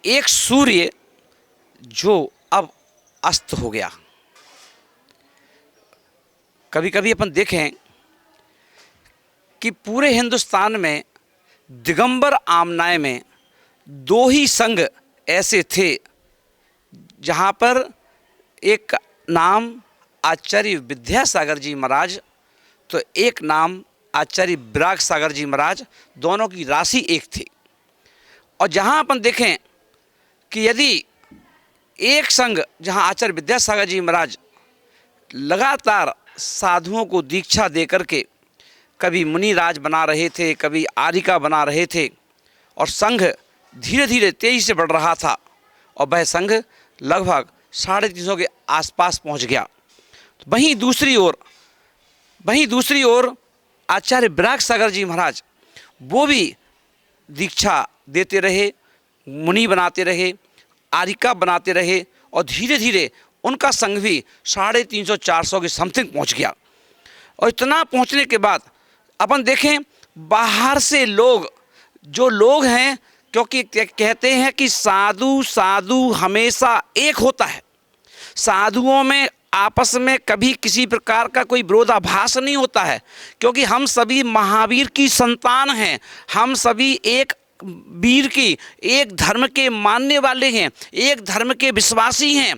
एक सूर्य जो अब अस्त हो गया। कभी कभी अपन देखें कि पूरे हिंदुस्तान में दिगंबर आमनाय में दो ही संघ ऐसे थे जहाँ पर एक नाम आचार्य विद्यासागर जी महाराज तो एक नाम आचार्य विराग सागर जी महाराज, दोनों की राशि एक थी। और जहाँ अपन देखें कि यदि एक संघ जहाँ आचार्य विद्यासागर जी महाराज लगातार साधुओं को दीक्षा दे करके कभी मुनिराज बना रहे थे, कभी आरिका बना रहे थे, और संघ धीरे धीरे तेजी से बढ़ रहा था और वह संघ लगभग 350 के आसपास पहुंच गया। तो वहीं दूसरी ओर आचार्य विराग सागर जी महाराज वो भी दीक्षा देते रहे, मुनि बनाते रहे, आरिका बनाते रहे, और धीरे धीरे उनका संघ भी 350-400 के समथिंग पहुंच गया। और इतना पहुंचने के बाद अपन देखें बाहर से जो लोग हैं, क्योंकि कहते हैं कि साधु हमेशा एक होता है, साधुओं में आपस में कभी किसी प्रकार का कोई विरोधाभास नहीं होता है, क्योंकि हम सभी महावीर की संतान हैं, हम सभी एक वीर की, एक धर्म के मानने वाले हैं, एक धर्म के विश्वासी हैं।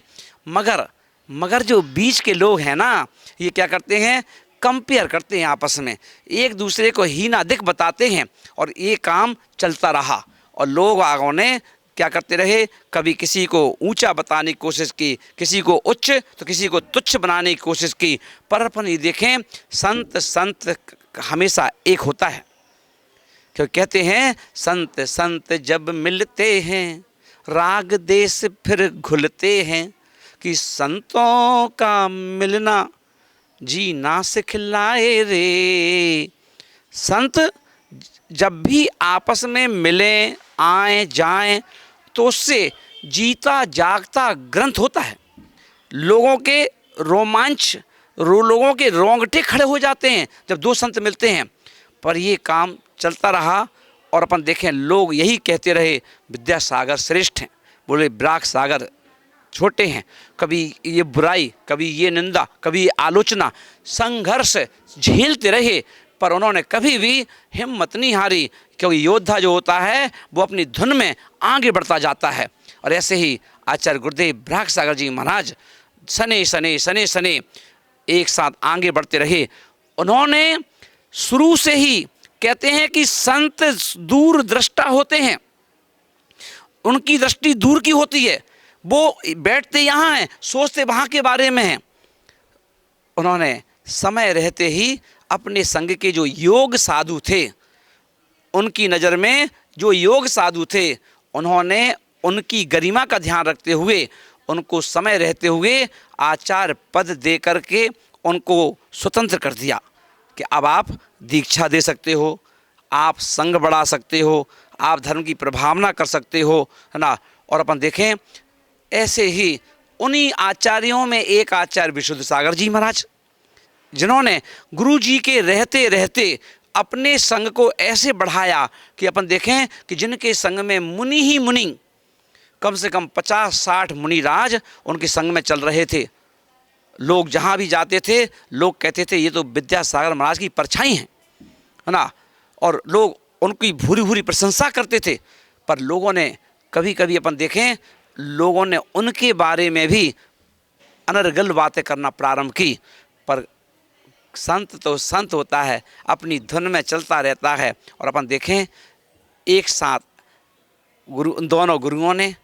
मगर जो बीच के लोग हैं ना, ये क्या करते हैं, कंपेयर करते हैं आपस में, एक दूसरे को हीनादिक बताते हैं, और ये काम चलता रहा। और लोग आगों ने क्या करते रहे, कभी किसी को ऊंचा बताने की कोशिश की, किसी को उच्च तो किसी को तुच्छ बनाने की कोशिश की। पर अपन ये देखें संत हमेशा एक होता है, क्योंकि कहते हैं संत जब मिलते हैं राग देश फिर घुलते हैं, कि संतों का मिलना जीना सिखलाए रे। संत जब भी आपस में मिलें, आए जाएं, तो उससे जीता जागता ग्रंथ होता है। लोगों के लोगों के रोंगटे खड़े हो जाते हैं जब दो संत मिलते हैं। पर ये काम चलता रहा, और अपन देखें लोग यही कहते रहे विद्यासागर श्रेष्ठ हैं, बोले विराग सागर छोटे हैं। कभी ये बुराई, कभी ये निंदा, कभी ये आलोचना, संघर्ष झेलते रहे, पर उन्होंने कभी भी हिम्मत नहीं हारी, क्योंकि योद्धा जो होता है वो अपनी धुन में आगे बढ़ता जाता है। और ऐसे ही आचार्य गुरुदेव विराग सागर जी महाराज सने एक साथ आगे बढ़ते रहे। उन्होंने शुरू से ही कहते हैं कि संत दूर दृष्टा होते हैं, उनकी दृष्टि दूर की होती है, वो बैठते यहाँ हैं, सोचते वहाँ के बारे में हैं। उन्होंने समय रहते ही अपने संग के जो योग साधु थे, उनकी नज़र में जो योग साधु थे, उन्होंने उनकी गरिमा का ध्यान रखते हुए उनको समय रहते हुए आचार्य पद दे करके उनको स्वतंत्र कर दिया कि अब आप दीक्षा दे सकते हो, आप संग बढ़ा सकते हो, आप धर्म की प्रभावना कर सकते हो, है ना। और अपन देखें ऐसे ही उन्हीं आचार्यों में एक आचार्य विशुद्ध सागर जी महाराज, जिन्होंने गुरु जी के रहते रहते अपने संग को ऐसे बढ़ाया कि अपन देखें कि जिनके संग में मुनि ही मुनि, कम से कम 50-60 मुनिराज उनके संग में चल रहे थे। लोग जहाँ भी जाते थे लोग कहते थे ये तो विद्यासागर महाराज की परछाई हैं, है ना, और लोग उनकी भूरी भूरी प्रशंसा करते थे। पर लोगों ने कभी कभी अपन देखें लोगों ने उनके बारे में भी अनर्गल बातें करना प्रारंभ की। पर संत तो संत होता है, अपनी धुन में चलता रहता है। और अपन देखें एक साथ दोनों गुरुओं ने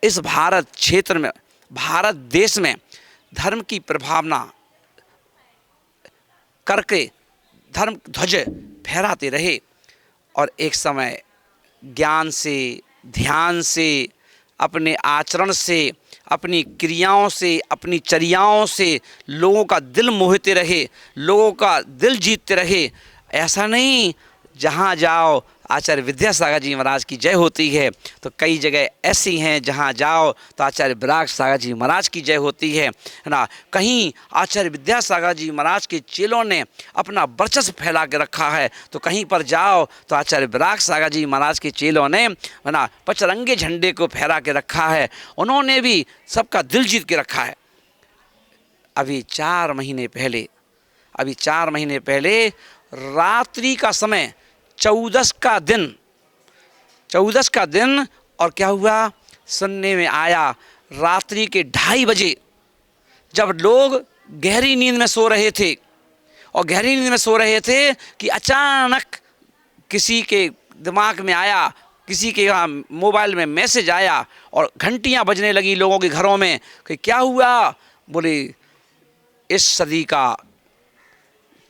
इस भारत क्षेत्र में, भारत देश में धर्म की प्रभावना करके धर्म ध्वज फहराते रहे। और एक समय ज्ञान से, ध्यान से, अपने आचरण से, अपनी क्रियाओं से, अपनी चर्याओं से लोगों का दिल मोहते रहे, लोगों का दिल जीतते रहे। ऐसा नहीं जहाँ जाओ आचार्य विद्यासागर जी महाराज की जय होती है। तो कई जगह ऐसी हैं जहाँ जाओ तो आचार्य विराग सागर जी महाराज की जय होती है ना। कहीं आचार्य विद्यासागर जी महाराज के चेलों ने अपना वर्चस्व फैला के रखा है, तो कहीं पर जाओ तो आचार्य विराग सागर जी महाराज के चेलों ने है ना पचरंगे झंडे को फहरा के रखा है। उन्होंने भी सबका दिल जीत के रखा है। अभी 4 महीने पहले रात्रि का समय 14 का दिन और क्या हुआ, सुनने में आया रात्रि के 2:30 बजे जब लोग गहरी नींद में सो रहे थे कि अचानक किसी के दिमाग में आया, किसी के यहाँ मोबाइल में मैसेज आया और घंटियाँ बजने लगी लोगों के घरों में कि क्या हुआ। बोले इस सदी का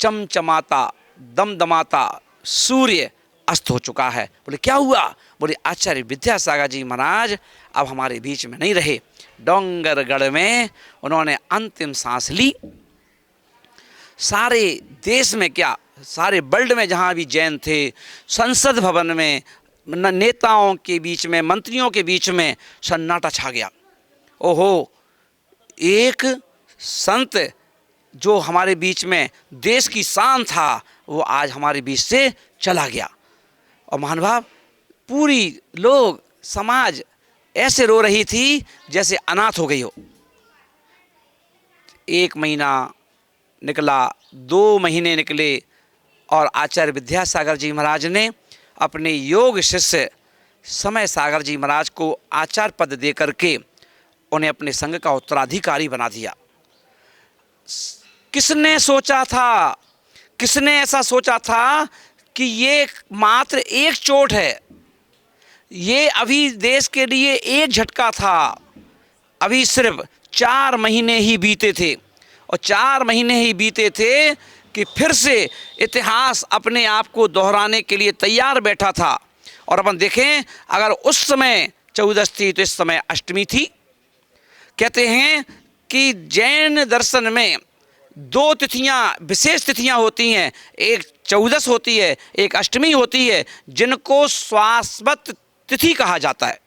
चमचमाता दमदमाता सूर्य अस्त हो चुका है। बोले क्या हुआ। बोले आचार्य विद्यासागर जी महाराज अब हमारे बीच में नहीं रहे। डोंगरगढ़ में उन्होंने अंतिम सांस ली। सारे देश में क्या, सारे वर्ल्ड में जहाँ भी जैन थे, संसद भवन में नेताओं के बीच में, मंत्रियों के बीच में सन्नाटा छा गया। ओहो, एक संत जो हमारे बीच में देश की शान था वो आज हमारे बीच से चला गया। और महानुभाव, पूरी लोग समाज ऐसे रो रही थी जैसे अनाथ हो गई हो। 1 महीना निकला, 2 महीने निकले और आचार्य विद्यासागर जी महाराज ने अपने योग शिष्य समय सागर जी महाराज को आचार्य पद दे करके उन्हें अपने संघ का उत्तराधिकारी बना दिया। किसने ऐसा सोचा था कि ये मात्र एक चोट है, ये अभी देश के लिए एक झटका था। अभी सिर्फ 4 महीने ही बीते थे और 4 महीने ही बीते थे कि फिर से इतिहास अपने आप को दोहराने के लिए तैयार बैठा था। और अपन देखें, अगर उस समय 14 थी तो इस समय अष्टमी थी। कहते हैं कि जैन दर्शन में 2 तिथियां, विशेष तिथियां होती हैं, एक 14 होती है, एक अष्टमी होती है, जिनको शाश्वत तिथि कहा जाता है,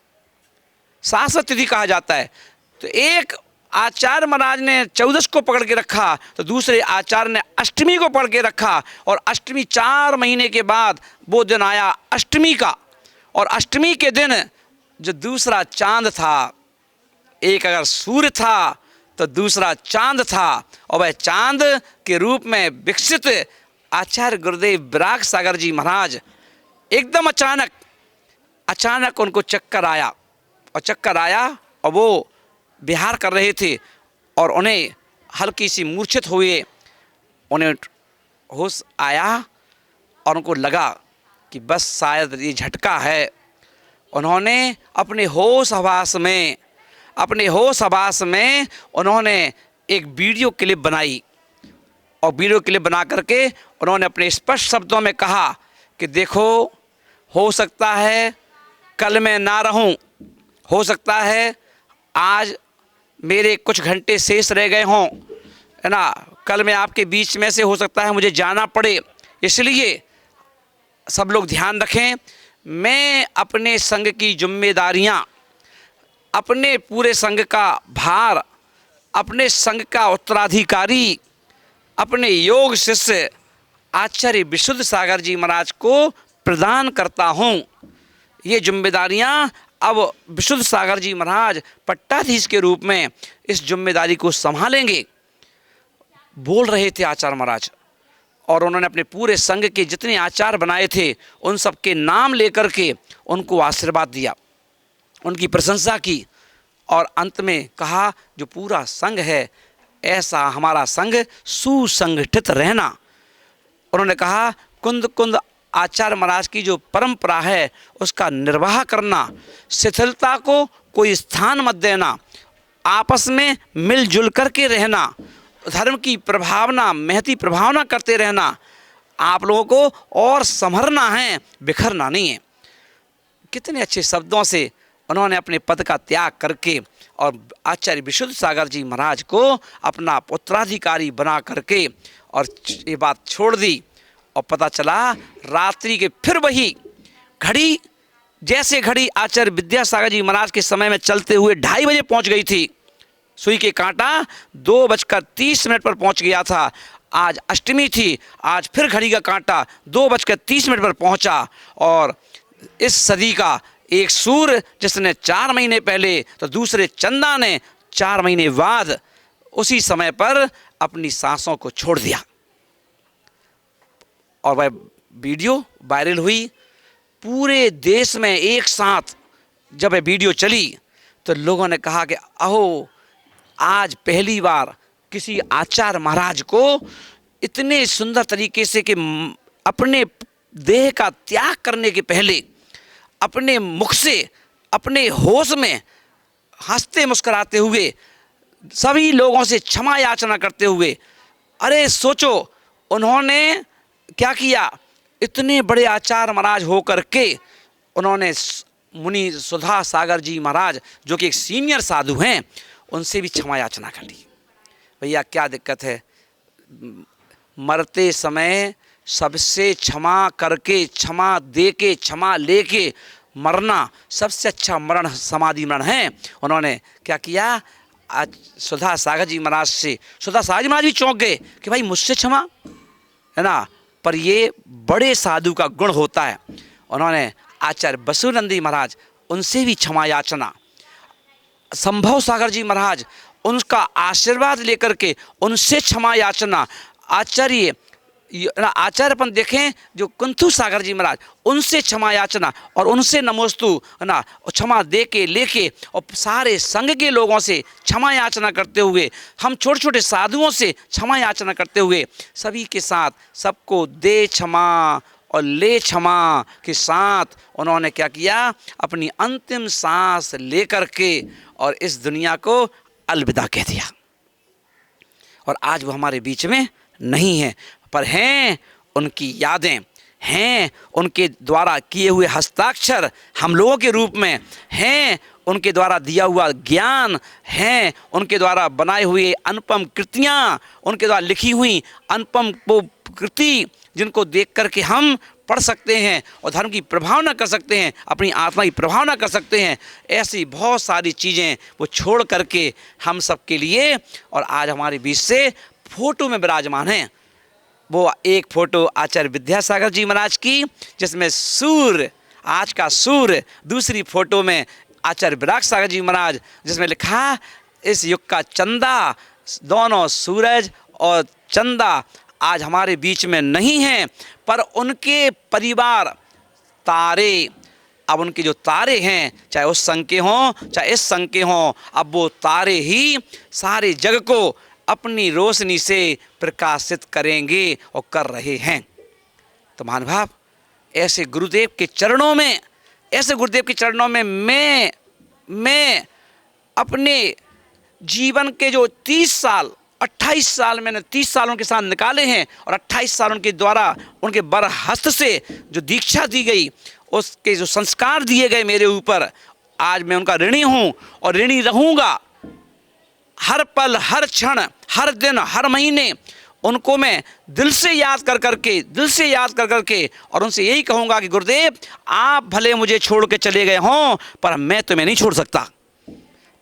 शाश्वत तिथि कहा जाता है। तो एक आचार्य महाराज ने 14 को पकड़ के रखा तो दूसरे आचार्य ने अष्टमी को पकड़ के रखा और अष्टमी 4 महीने के बाद वो दिन आया अष्टमी का। और अष्टमी के दिन जो दूसरा चांद था, एक अगर सूर्य था तो दूसरा चांद था, और वह चांद के रूप में विकसित आचार्य गुरुदेव विराग सागर जी महाराज एकदम अचानक उनको चक्कर आया और वो विहार कर रहे थे और उन्हें हल्की सी मूर्छित हुए। उन्हें होश आया और उनको लगा कि बस शायद ये झटका है। उन्होंने अपने होश हवास में उन्होंने एक वीडियो क्लिप बनाई और वीडियो क्लिप बना करके उन्होंने अपने स्पष्ट शब्दों में कहा कि देखो, हो सकता है कल मैं ना रहूं, हो सकता है आज मेरे कुछ घंटे शेष रह गए हों, है ना, कल मैं आपके बीच में से हो सकता है मुझे जाना पड़े। इसलिए सब लोग ध्यान रखें, मैं अपने संघ की जिम्मेदारियां, अपने पूरे संघ का भार, अपने संघ का उत्तराधिकारी, अपने योग शिष्य आचार्य विशुद्ध सागर जी महाराज को प्रदान करता हूँ। ये जिम्मेदारियां अब विशुद्ध सागर जी महाराज पट्टाधीश के रूप में इस जिम्मेदारी को संभालेंगे, बोल रहे थे आचार्य महाराज। और उन्होंने अपने पूरे संघ के जितने आचार्य बनाए थे उन सब के नाम लेकर के उनको आशीर्वाद दिया, उनकी प्रशंसा की और अंत में कहा, जो पूरा संघ है ऐसा हमारा संघ सुसंगठित रहना। उन्होंने कहा, कुंद कुंद आचार्य महाराज की जो परंपरा है उसका निर्वाह करना, शिथिलता को कोई स्थान मत देना, आपस में मिलजुल करके रहना, धर्म की प्रभावना, महती प्रभावना करते रहना, आप लोगों को और संभरना है, बिखरना नहीं है। कितने अच्छे शब्दों से उन्होंने अपने पद का त्याग करके और आचार्य विशुद्ध सागर जी महाराज को अपना उत्तराधिकारी बना करके और ये बात छोड़ दी। और पता चला रात्रि के फिर घड़ी जैसे घड़ी आचार्य विद्यासागर जी महाराज के समय में चलते हुए 2:30 बजे पहुंच गई थी, सुई के कांटा 2:30 पर पहुंच गया था। आज अष्टमी थी, आज फिर घड़ी का कांटा 2:30 पर पहुंचा। और इस सदी का एक सूर्य जिसने 4 महीने पहले तो दूसरे चंदा ने 4 महीने बाद उसी समय पर अपनी सांसों को छोड़ दिया। और वह वीडियो वायरल हुई पूरे देश में एक साथ। जब यह वीडियो चली तो लोगों ने कहा कि अहो, आज पहली बार किसी आचार्य महाराज को इतने सुंदर तरीके से कि अपने देह का त्याग करने के पहले अपने मुख से, अपने होश में हंसते मुस्कुराते हुए सभी लोगों से क्षमा याचना करते हुए, अरे सोचो उन्होंने क्या किया। इतने बड़े आचार्य महाराज होकर के उन्होंने मुनि सुधा सागर जी महाराज जो कि एक सीनियर साधु हैं, उनसे भी क्षमा याचना कर ली। भैया क्या दिक्कत है, मरते समय सबसे क्षमा करके, क्षमा दे के, क्षमा लेके मरना सबसे अच्छा मरण समाधि मरण है। उन्होंने क्या किया, आज सुधा सागर जी महाराज से, सुधा सागर जी महाराज भी चौंक गए कि भाई मुझसे क्षमा, है ना। पर ये बड़े साधु का गुण होता है। उन्होंने आचार्य बसुनंदी महाराज, उनसे भी क्षमा याचना। संभव सागर जी महाराज, उनका आशीर्वाद लेकर के उनसे क्षमा याचना। आचार्य अपन देखें जो कुंथु सागर जी महाराज, उनसे क्षमा याचना और उनसे नमोस्तु, है ना, क्षमा दे के लेके और सारे संघ के लोगों से क्षमा याचना करते हुए, हम छोटे छोटे साधुओं से क्षमा याचना करते हुए, सभी के साथ सबको दे क्षमा और ले क्षमा के साथ उन्होंने क्या किया, अपनी अंतिम सांस लेकर के और इस दुनिया को अलविदा कह दिया। और आज वो हमारे बीच में नहीं है, पर हैं उनकी यादें, हैं उनके द्वारा किए हुए हस्ताक्षर हम लोगों के रूप में, हैं उनके द्वारा दिया हुआ ज्ञान, हैं उनके द्वारा बनाए हुए अनुपम कृतियाँ, उनके द्वारा लिखी हुई अनुपम वो कृति जिनको देख कर के हम पढ़ सकते हैं और धर्म की प्रभावना कर सकते हैं, अपनी आत्मा की प्रभावना कर सकते हैं। ऐसी बहुत सारी चीज़ें वो छोड़ करके हम सब के लिए और आज हमारे बीच से फोटो में विराजमान हैं। वो एक फ़ोटो आचार्य विद्यासागर जी महाराज की जिसमें सूर्य, आज का सूर्य, दूसरी फ़ोटो में आचार्य विराग सागर जी महाराज जिसमें लिखा इस युग का चंदा। दोनों सूरज और चंदा आज हमारे बीच में नहीं हैं, पर उनके परिवार तारे, अब उनके जो तारे हैं, चाहे उस संघ के हों चाहे इस संघ के हों, अब वो तारे ही सारे जग को अपनी रोशनी से प्रकाशित करेंगे और कर रहे हैं। तो महानुभाव, ऐसे गुरुदेव के चरणों में, ऐसे गुरुदेव के चरणों में मैं अपने जीवन के जो 30 साल 28 साल मैंने 30 साल उनके साथ निकाले हैं और 28 साल उनके द्वारा उनके बरहस्त से जो दीक्षा दी गई, उसके जो संस्कार दिए गए मेरे ऊपर, आज मैं उनका ऋणी हूँ और ऋणी रहूँगा। हर पल, हर क्षण, हर दिन, हर महीने उनको मैं दिल से याद कर करके और उनसे यही कहूँगा कि गुरुदेव, आप भले मुझे छोड़ के चले गए हों, पर मैं तुम्हें नहीं छोड़ सकता,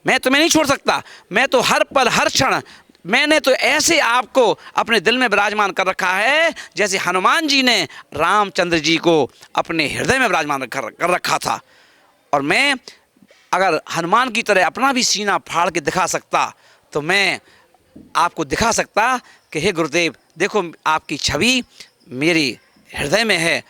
मैं तुम्हें नहीं छोड़ सकता। मैं तो हर पल, हर क्षण, मैंने तो ऐसे आपको अपने दिल में विराजमान कर रखा है जैसे हनुमान जी ने रामचंद्र जी को अपने हृदय में विराजमान कर रखा था। और मैं अगर हनुमान की तरह अपना भी सीना फाड़ के दिखा सकता तो मैं आपको दिखा सकता कि हे गुरुदेव, देखो आपकी छवि मेरे हृदय में है,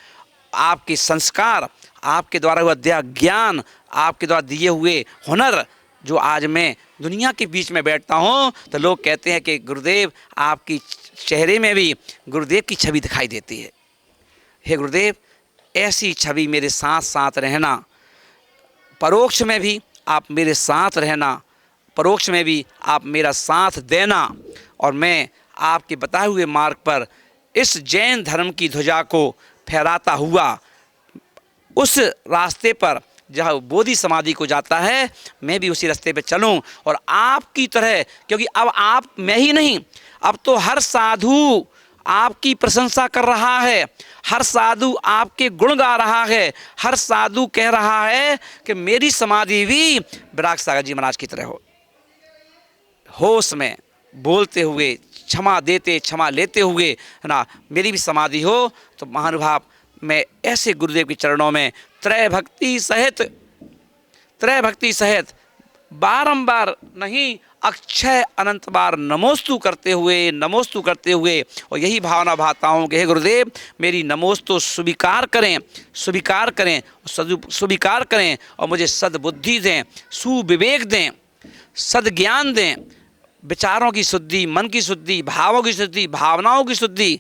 आपके संस्कार, आपके द्वारा हुआ दिया ज्ञान, आपके द्वारा दिए हुए हुनर, जो आज मैं दुनिया के बीच में बैठता हूँ तो लोग कहते हैं कि गुरुदेव, आपकी चेहरे में भी गुरुदेव की छवि दिखाई देती है। हे गुरुदेव, ऐसी छवि मेरे साथ साथ रहना, परोक्ष में भी आप मेरे साथ रहना, परोक्ष में भी आप मेरा साथ देना, और मैं आपके बताए हुए मार्ग पर इस जैन धर्म की ध्वजा को फहराता हुआ उस रास्ते पर जहाँ बोधि समाधि को जाता है, मैं भी उसी रास्ते पे चलूं और आपकी तरह, क्योंकि अब आप मैं ही नहीं, अब तो हर साधु, आपकी प्रशंसा कर रहा है, हर साधु आपके गुण गा रहा है, हर साधु कह रहा है कि मेरी समाधि भी विराग सागर जी महाराज की तरह हो, होश में बोलते हुए, क्षमा देते क्षमा लेते हुए, है ना, मेरी भी समाधि हो। तो महानुभाव, मैं ऐसे गुरुदेव के चरणों में त्रय भक्ति सहित बारंबार नहीं, अक्षय अनंत बार नमोस्तु करते हुए और यही भावना भाता हूँ कि हे गुरुदेव, मेरी नमोस्तु स्वीकार करें और मुझे सद्बुद्धि दें, सुविवेक दें, सद्ज्ञान दें, विचारों की शुद्धि, मन की शुद्धि, भावों की शुद्धि, भावनाओं की शुद्धि,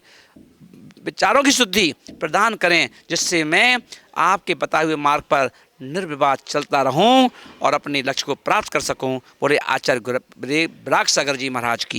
विचारों की शुद्धि प्रदान करें, जिससे मैं आपके बताए हुए मार्ग पर निर्विवाद चलता रहूं और अपने लक्ष्य को प्राप्त कर सकूं। बोले आचार्य गुरुदेव विराग सागर जी महाराज की।